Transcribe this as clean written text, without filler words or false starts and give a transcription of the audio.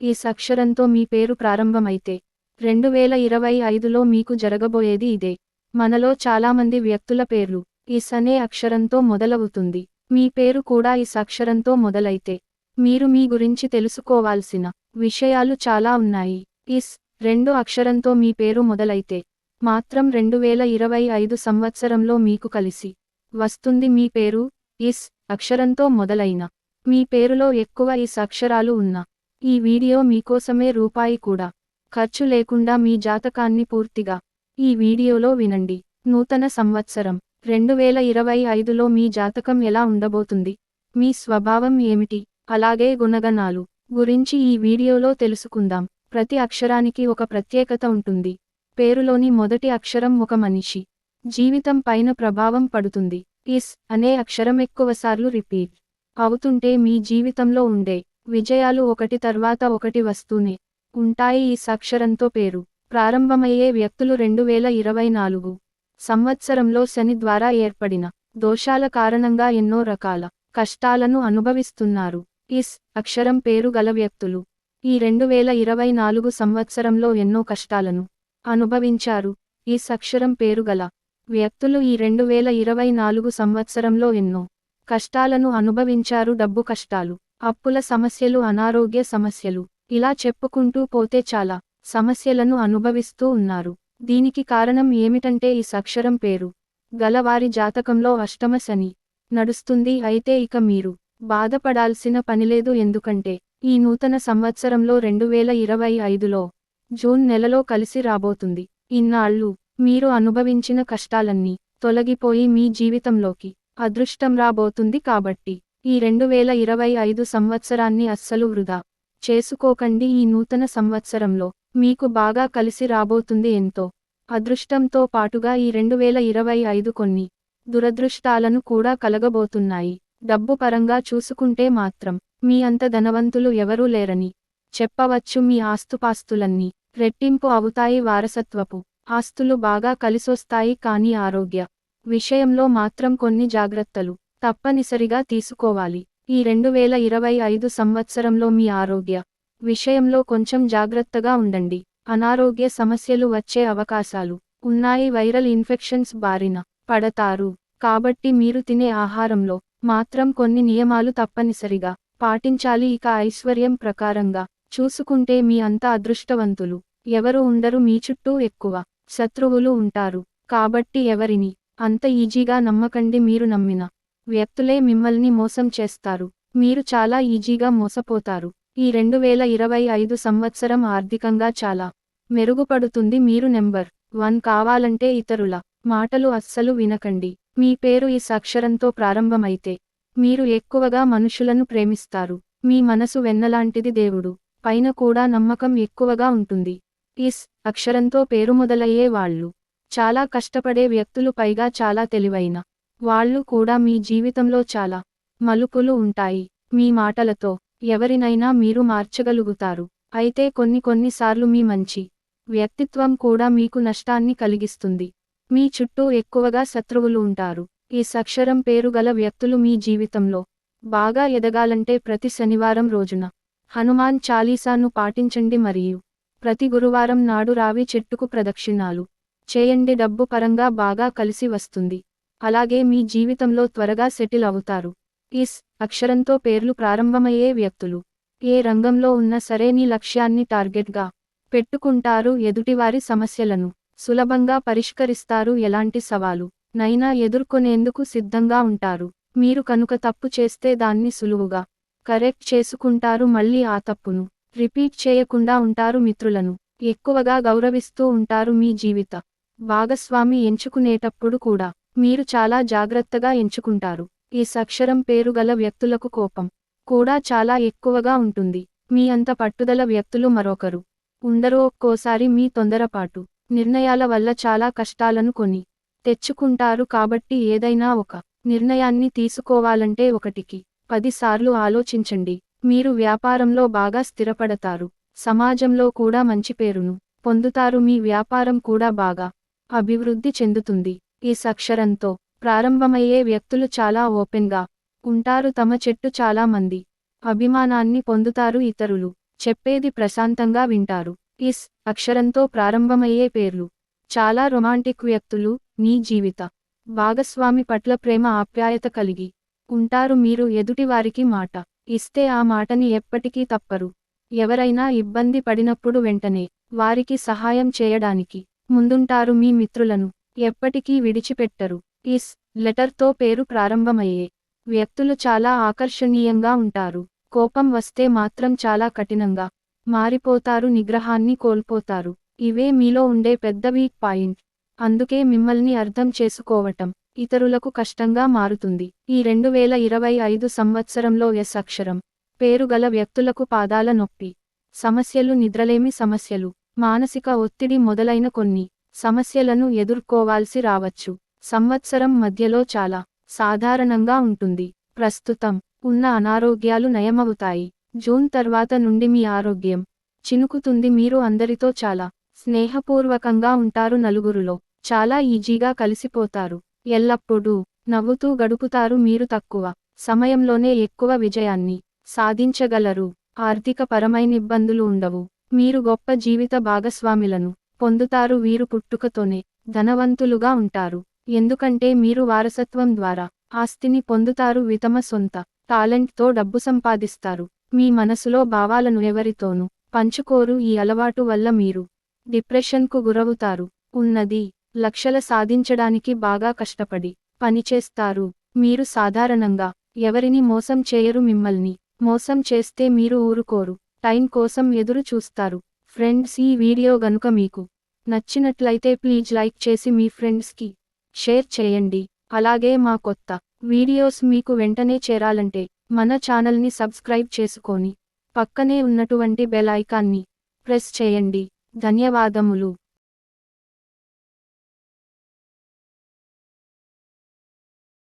ఈ అక్షరంతో మీ పేరు ప్రారంభమైతే 2025లో మీకు జరగబోయేది ఇదే. మనలో చాలామంది వ్యక్తుల పేర్లు ఇస్ అనే అక్షరంతో మొదలవుతుంది. మీ పేరు కూడా ఇస్ అక్షరంతో మొదలైతే మీరు మీ గురించి తెలుసుకోవాల్సిన విషయాలు చాలా ఉన్నాయి. ఇస్ 2 అక్షరంతో మీ పేరు మొదలైతే మాత్రం 2025 సంవత్సరంలో మీకు కలిసి వస్తుంది మీ పేరు ఇస్ అక్షరంతో మొదలైన మీ పేరులో ఎక్కువ ఇస్ అక్షరాలు ఉన్న ఈ వీడియో మీకోసమే రూపాయి కూడా ఖర్చు లేకుండా మీ జాతకాన్ని పూర్తిగా ఈ వీడియోలో వినండి. నూతన సంవత్సరం 2025లో మీ జాతకం ఎలా ఉండబోతుంది, మీ స్వభావం ఏమిటి, అలాగే గుణగణాలు గురించి ఈ వీడియోలో తెలుసుకుందాం. ప్రతి అక్షరానికి ఒక ప్రత్యేకత ఉంటుంది. పేరులోని మొదటి అక్షరం ఒక మనిషి జీవితం పైన ప్రభావం పడుతుంది. ఇస్ అనే అక్షరం ఎక్కువసార్లు రిపీట్ అవుతుంటే మీ జీవితంలో ఉండే విజయాలు ఒకటి తర్వాత ఒకటి వస్తూనే ఉంటాయి. ఈ అక్షరంతో పేరు ప్రారంభమయ్యే వ్యక్తులు 2024 సంవత్సరంలో శని ద్వారా ఏర్పడిన దోషాల కారణంగా ఎన్నో రకాల కష్టాలను అనుభవిస్తున్నారు. ఇస్ అక్షరం పేరు గల వ్యక్తులు ఈ 2024 సంవత్సరంలో ఎన్నో కష్టాలను అనుభవించారు. ఇస్ అక్షరం పేరు గల వ్యక్తులు ఈ 2024 సంవత్సరంలో ఎన్నో కష్టాలను అనుభవించారు. డబ్బు కష్టాలు, అప్పుల సమస్యలు, అనారోగ్య సమస్యలు, ఇలా చెప్పుకుంటూ పోతే చాలా సమస్యలను అనుభవిస్తూ ఉన్నారు. దీనికి కారణం ఏమిటంటే ఈ అక్షరం పేరు గలవారి జాతకంలో అష్టమ శని నడుస్తుంది. అయితే ఇక మీరు బాధపడాల్సిన పనిలేదు. ఎందుకంటే ఈ నూతన సంవత్సరంలో 2025లో జూన్ నెలలో కలిసి రాబోతుంది. ఇన్నాళ్ళు మీరు అనుభవించిన కష్టాలన్నీ తొలగిపోయి మీ జీవితంలోకి అదృష్టం రాబోతుంది. కాబట్టి ఈ 2025 సంవత్సరాన్ని అస్సలు వృధా చేసుకోకండి. ఈ నూతన సంవత్సరంలో మీకు బాగా కలిసి రాబోతుంది. ఎంతో అదృష్టంతో పాటుగా ఈ 2025 కొన్ని దురదృష్టాలను కూడా కలగబోతున్నాయి. డబ్బు పరంగా చూసుకుంటే మాత్రం మీ అంత ధనవంతులు ఎవరూ లేరని చెప్పవచ్చు. మీ ఆస్తుపాస్తులన్నీ రెట్టింపు అవుతాయి. వారసత్వపు ఆస్తులు బాగా కలిసొస్తాయి. కానీ ఆరోగ్య విషయంలో మాత్రం కొన్ని జాగ్రత్తలు తప్పనిసరిగా తీసుకోవాలి. ఈ 2025 సంవత్సరంలో మీ ఆరోగ్య విషయంలో కొంచెం జాగ్రత్తగా ఉండండి. అనారోగ్య సమస్యలు వచ్చే అవకాశాలు ఉన్నాయి. వైరల్ ఇన్ఫెక్షన్స్ బారిన పడతారు. కాబట్టి మీరు తినే ఆహారంలో మాత్రం కొన్ని నియమాలు తప్పనిసరిగా పాటించాలి. ఇక ఐశ్వర్యం ప్రకారంగా చూసుకుంటే మీ అంత అదృష్టవంతులు ఎవరు ఉండరు. మీ చుట్టూ ఎక్కువ శత్రువులు ఉంటారు. కాబట్టి ఎవరిని అంత ఈజీగా నమ్మకండి. మీరు నమ్మిన వ్యక్తులే మిమ్మల్ని మోసం చేస్తారు. మీరు చాలా ఈజీగా మోసపోతారు. ఈ 2025 సంవత్సరం ఆర్థికంగా చాలా మెరుగుపడుతుంది. మీరు నెంబర్ 1 కావాలంటే ఇతరుల మాటలు అస్సలు వినకండి. మీ పేరు ఈ అక్షరంతో ప్రారంభమైతే మీరు ఎక్కువగా మనుషులను ప్రేమిస్తారు. మీ మనసు వెన్నలాంటిది. దేవుడు పైన కూడా నమ్మకం ఎక్కువగా ఉంటుంది. ఇస్ అక్షరంతో పేరు మొదలయ్యే వాళ్ళు చాలా కష్టపడే వ్యక్తులు, పైగా చాలా తెలివైన వాళ్ళు కూడా. మీ జీవితంలో చాలా మలుపులు ఉంటాయి. మీ మాటలతో ఎవరినైనా మీరు మార్చగలుగుతారు. అయితే కొన్నిసార్లు మీ మంచి వ్యక్తిత్వం కూడా మీకు నష్టాన్ని కలిగిస్తుంది. మీ చుట్టూ ఎక్కువగా శత్రువులు ఉంటారు. ఈ అక్షరం పేరు గల వ్యక్తులు మీ జీవితంలో బాగా ఎదగాలంటే ప్రతి శనివారం రోజున హనుమాన్ చాలీసాను పాటించండి. మరియు ప్రతి గురువారం నాడు రావి చెట్టుకు ప్రదక్షిణాలు చేయండి. డబ్బు పరంగా బాగా కలిసి వస్తుంది. అలాగే మీ జీవితంలో త్వరగా సెటిల్ అవుతారు. ఇస్ అక్షరంతో పేర్లు ప్రారంభమయ్యే వ్యక్తులు ఏ రంగంలో ఉన్నా సరే నీ లక్ష్యాన్ని టార్గెట్గా పెట్టుకుంటారు. ఎదుటివారి సమస్యలను సులభంగా పరిష్కరిస్తారు. ఎలాంటి సవాలు నైనా ఎదుర్కొనేందుకు సిద్ధంగా ఉంటారు. మీరు కనుక తప్పు చేస్తే దాన్ని సులువుగా కరెక్ట్ చేసుకుంటారు. మళ్ళీ ఆ తప్పును రిపీట్ చేయకుండా ఉంటారు. మిత్రులను ఎక్కువగా గౌరవిస్తూ ఉంటారు. మీ జీవిత భాగస్వామి ఎంచుకునేటప్పుడు కూడా మీరు చాలా జాగ్రత్తగా ఎంచుకుంటారు. ఈ అక్షరం పేరు గల వ్యక్తులకు కోపం కూడా చాలా ఎక్కువగా ఉంటుంది. మీ అంత పట్టుదల వ్యక్తులు మరొకరు ఉండరు. ఒక్కోసారి మీ తొందరపాటు నిర్ణయాల వల్ల చాలా కష్టాలను కొని తెచ్చుకుంటారు. కాబట్టి ఏదైనా ఒక నిర్ణయాన్ని తీసుకోవాలంటే 1కి 10 సార్లు ఆలోచించండి. మీరు వ్యాపారంలో బాగా స్థిరపడతారు. సమాజంలో కూడా మంచి పేరును పొందుతారు. మీ వ్యాపారం కూడా బాగా అభివృద్ధి చెందుతుంది. ఈ అక్షరంతో ప్రారంభమయ్యే వ్యక్తులు చాలా ఓపెన్గా ఉంటారు. తమ చెట్టు చాలా మంది అభిమానాన్ని పొందుతారు. ఇతరులు చెప్పేది ప్రశాంతంగా వింటారు. ఇస్ అక్షరంతో ప్రారంభమయ్యే పేర్లు. చాలా రొమాంటిక్ వ్యక్తులు, మీ జీవిత భాగస్వామి పట్ల ప్రేమ ఆప్యాయత కలిగి ఉంటారు. మీరు ఎదుటివారికి మాట ఇస్తే ఆ మాటని ఎప్పటికీ తప్పరు. ఎవరైనా ఇబ్బంది పడినప్పుడు వెంటనే వారికి సహాయం చేయడానికి ముందుంటారు. మీ మిత్రులను ఎప్పటికీ విడిచిపెట్టరు. ఇస్ లెటర్తో పేరు ప్రారంభమయ్యే వ్యక్తులు చాలా ఆకర్షణీయంగా ఉంటారు. కోపం వస్తే మాత్రం చాలా కఠినంగా మారిపోతారు. నిగ్రహాన్ని కోల్పోతారు. ఇవే మీలో ఉండే పెద్ద వీక్ పాయింట్. అందుకే మిమ్మల్ని అర్థం చేసుకోవటం ఇతరులకు కష్టంగా మారుతుంది. ఈ 2025 సంవత్సరంలో ఎస్ అక్షరం పేరు గల వ్యక్తులకు పాదాల నొప్పి సమస్యలు, నిద్రలేమి సమస్యలు, మానసిక ఒత్తిడి మొదలైన కొన్ని సమస్యలను ఎదుర్కోవాల్సి రావచ్చు. సంవత్సరం మధ్యలో చాలా సాధారణంగా ఉంటుంది. ప్రస్తుతం ఉన్న అనారోగ్యాలు నయమవుతాయి. జూన్ తర్వాత నుండి మీ ఆరోగ్యం చినుకుతుంది. మీరు అందరితో చాలా స్నేహపూర్వకంగా ఉంటారు. నలుగురులో చాలా ఈజీగా కలిసిపోతారు. ఎల్లప్పుడూ నవ్వుతూ గడుపుతారు. మీరు తక్కువ సమయంలోనే ఎక్కువ విజయాన్ని సాధించగలరు. ఆర్థిక పరమైన ఇబ్బందులు ఉండవు. మీరు గొప్ప జీవిత భాగస్వాములను పొందుతారు. వీరు పుట్టుకతోనే ధనవంతులుగా ఉంటారు. ఎందుకంటే మీరు వారసత్వం ద్వారా ఆస్తిని పొందుతారు. తమ సొంత టాలెంట్తో డబ్బు సంపాదిస్తారు. మీ మనసులో భావాలను ఎవరితోనూ పంచుకోరు. ఈ అలవాటు వల్ల మీరు డిప్రెషన్కు గురవుతారు. ఉన్నది లక్షల సాధించడానికి బాగా కష్టపడి పనిచేస్తారు. మీరు సాధారణంగా ఎవరిని మోసం చేయరు. మిమ్మల్ని మోసం చేస్తే మీరు ఊరుకోరు. టైం కోసం ఎదురు చూస్తారు. ఫ్రెండ్స్, ఈ వీడియో గనుక మీకు నచ్చినట్లయితే ప్లీజ్ లైక్ చేసి మీ ఫ్రెండ్స్కి షేర్ చేయండి. అలాగే మా కొత్త వీడియోస్ మీకు వెంటనే చేరాలంటే మన ఛానల్ని సబ్స్క్రైబ్ చేసుకొని పక్కనే ఉన్నటువంటి బెల్ ఐకాన్ని ప్రెస్ చేయండి. ధన్యవాదములు.